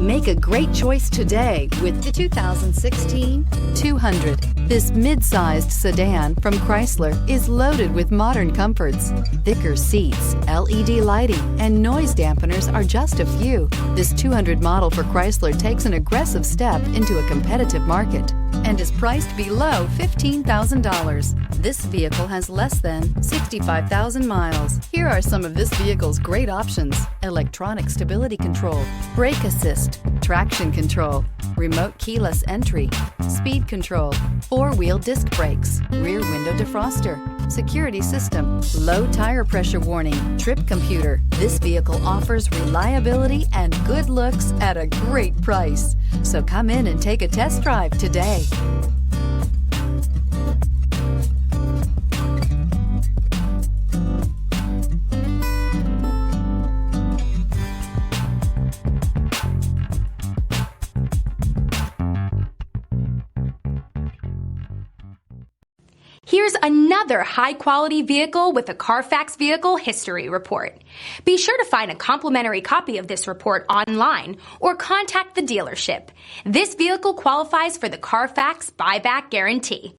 Make a great choice today with the 2016 200. This mid-sized sedan from Chrysler is loaded with modern comforts. Thicker seats, LED lighting, and noise dampeners are just a few. This 200 model for Chrysler takes an aggressive step into a competitive market and is priced below $15,000. This vehicle has less than 65,000 miles. Here are some of this vehicle's great options: electronic stability control, brake assist, traction control, remote keyless entry, speed control, four-wheel disc brakes, rear window defroster, security system, low tire pressure warning, trip computer. This vehicle offers reliability and good looks at a great price. So come in and take a test drive today. Here's another high-quality vehicle with a Carfax Vehicle History Report. Be sure to find a complimentary copy of this report online or contact the dealership. This vehicle qualifies for the Carfax Buyback Guarantee.